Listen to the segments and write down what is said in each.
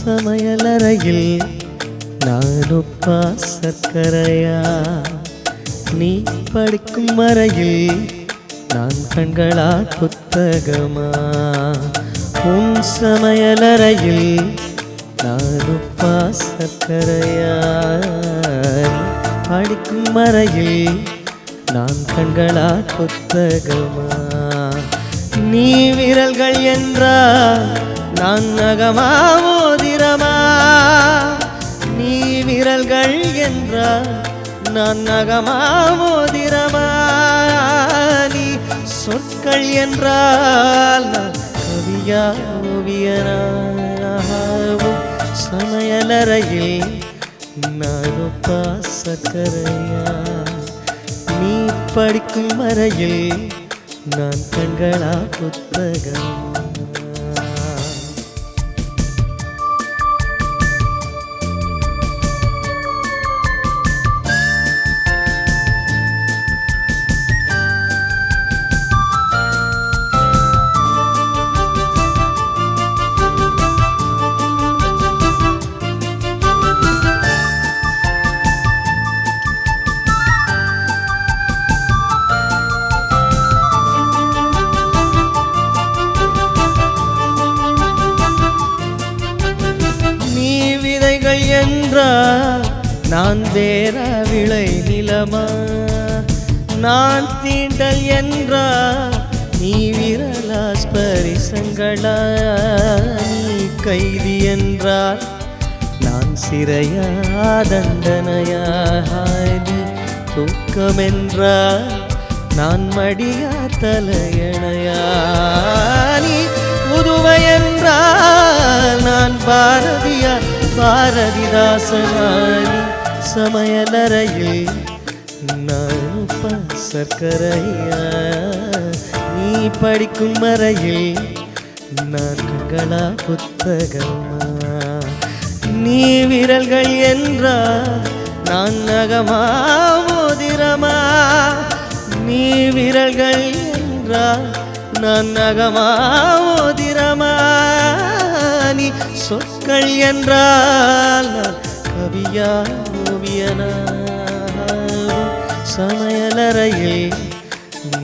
சமையலறையில் நான் உப்பா சர்க்கரையா, நீ படிக்கும் வரையில் நான் கண்களா புத்தகமா. உன் சமையலறையில் நான் உப்பா சர்க்கரையா, நீ படிக்கும் வரையில் நான் கண்களா புத்தகமா. நீ விரல்கள் என்றால் நான் நகமா மோதிரமா, நீ விரல்கள் என்றால் நான் நகமா மோதிரமா. நீ சொற்கள் என்றால் நான் கவியா ஓவியனாகவும். சமையலறையில் நான் உப்பா சர்க்கரையா, நீ படிக்கும் வரையில் நான் கண்களா புத்தகம். என்றால் நான் வேற விளை நிலமா, நான் தீண்டல் என்றால் நீ விரலா ஸ்பரிசங்களா. நீ கைதி என்றால் நான் சிறையா தண்டனையா. நீ தூக்கம் என்றால் நான் மடியா தலையணையா. நீ புதுவை என்றால் நான் பாரதியா பாரதிதாசனானி. சமையலறையில் நான் உப்பா சர்க்கரையா, நீ படிக்கும் வரையில் நான் கண்களா புத்தகமா. நீ விரல்கள் என்றால் நான் நகமா மோதிரமா, நீ விரல்கள் என்றால் நான் நகமா மோதிரமா. நீ சொற்கள் என்றால் நான் கவியா ஓவியனாகவும். சமையலறையில்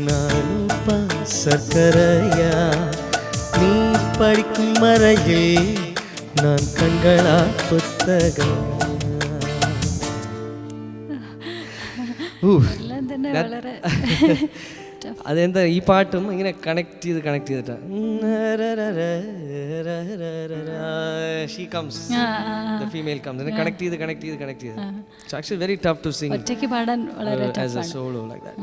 நான் உப்பா சர்க்கரையா, நீ படிக்கும் வரையில் நான் கண்களா புத்தகம். അതെന്താ ഈ പാട്ടും ഇങ്ങനെ കണക്ട് ചെയ്തിട്ടാ. She comes, the female comes, and connect ചെയ്ത്. It's actually very tough to sing ഒറ്റയ്ക്ക് പാടാൻ വളരെ as a solo like that.